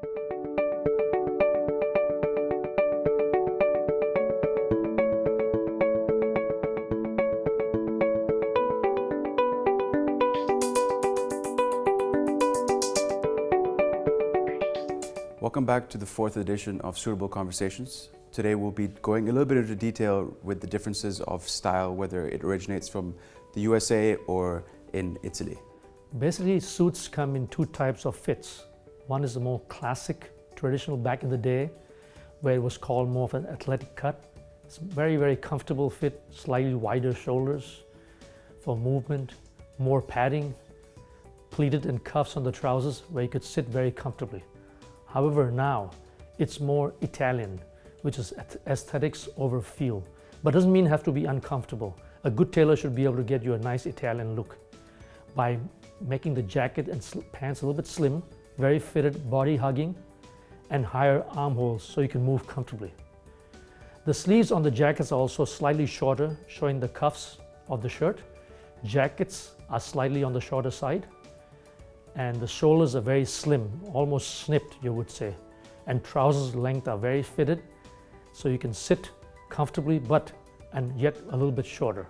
Welcome back to the fourth edition of Suitable Conversations. Today we'll be going a little bit into detail with the differences of style, whether it originates from the USA or in Italy. Basically, suits come in two types of fits. One is the more classic, traditional back in the day, where it was called more of an athletic cut. It's a very, very comfortable fit, slightly wider shoulders for movement, more padding, pleated and cuffs on the trousers where you could sit very comfortably. However, now it's more Italian, which is aesthetics over feel, but doesn't mean have to be uncomfortable. A good tailor should be able to get you a nice Italian look by making the jacket and pants a little bit slim, very fitted, body hugging, and higher armholes so you can move comfortably. The sleeves on the jackets are also slightly shorter, showing the cuffs of the shirt. Jackets are slightly on the shorter side, and the shoulders are very slim, almost snipped, you would say. And trousers length are very fitted, so you can sit comfortably, and yet a little bit shorter.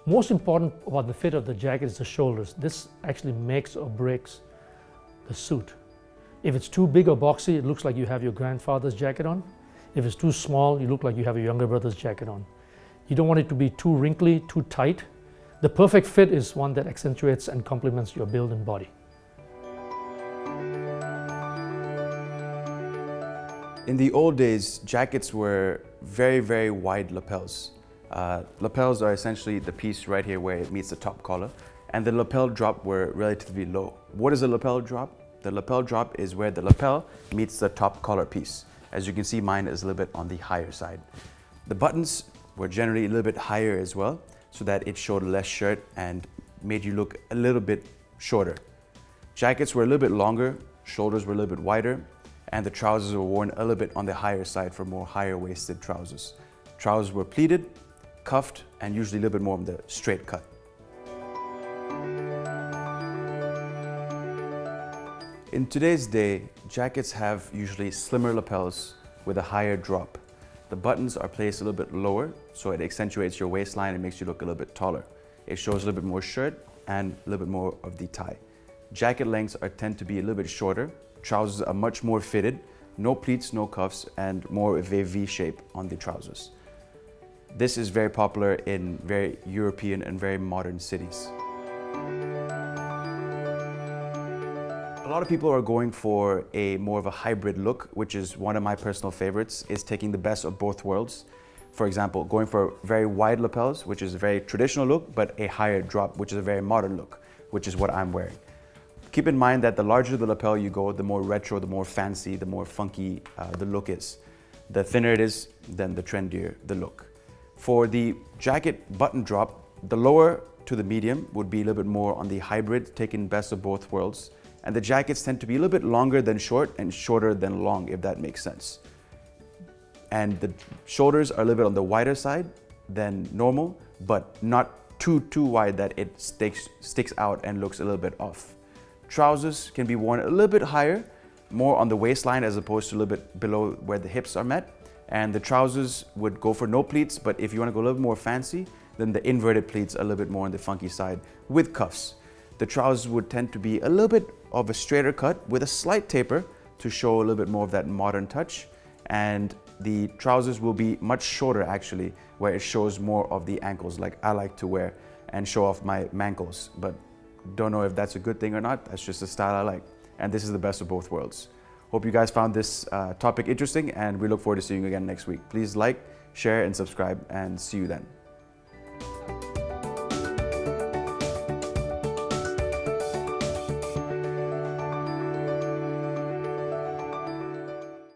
Most important about the fit of the jacket is the shoulders. This actually makes or breaks the suit. If it's too big or boxy, it looks like you have your grandfather's jacket on. If it's too small, you look like you have your younger brother's jacket on. You don't want it to be too wrinkly, too tight. The perfect fit is one that accentuates and complements your build and body. In the old days, jackets were very, very wide lapels. Lapels are essentially the piece right here where it meets the top collar, and the lapel drop were relatively low. What is a lapel drop? The lapel drop is where the lapel meets the top collar piece. As you can see, mine is a little bit on the higher side. The buttons were generally a little bit higher as well, so that it showed less shirt and made you look a little bit shorter. Jackets were a little bit longer, shoulders were a little bit wider, and the trousers were worn a little bit on the higher side for more higher waisted trousers. Trousers were pleated, cuffed, and usually a little bit more on the straight cut. In today's day, jackets have usually slimmer lapels with a higher drop. The buttons are placed a little bit lower, so it accentuates your waistline and makes you look a little bit taller. It shows a little bit more shirt and a little bit more of the tie. Jacket lengths tend to be a little bit shorter. Trousers are much more fitted, no pleats, no cuffs, and more of a V shape on the trousers. This is very popular in very European and very modern cities. A lot of people are going for a more of a hybrid look, which is one of my personal favorites, is taking the best of both worlds. For example, going for very wide lapels, which is a very traditional look, but a higher drop, which is a very modern look, which is what I'm wearing. Keep in mind that the larger the lapel you go, the more retro, the more fancy, the more funky the look is. The thinner it is, then the trendier the look. For the jacket button drop, the lower to the medium would be a little bit more on the hybrid, taking best of both worlds. And the jackets tend to be a little bit longer than short and shorter than long, if that makes sense. And the shoulders are a little bit on the wider side than normal, but not too wide that it sticks out and looks a little bit off. Trousers can be worn a little bit higher, more on the waistline as opposed to a little bit below where the hips are met. And the trousers would go for no pleats, but if you want to go a little bit more fancy, then the inverted pleats are a little bit more on the funky side with cuffs. The trousers would tend to be a little bit of a straighter cut with a slight taper to show a little bit more of that modern touch. And the trousers will be much shorter actually, where it shows more of the ankles like I like to wear and show off my mankles. But don't know if that's a good thing or not. That's just the style I like. And this is the best of both worlds. Hope you guys found this topic interesting, and we look forward to seeing you again next week. Please like, share, and subscribe, and see you then.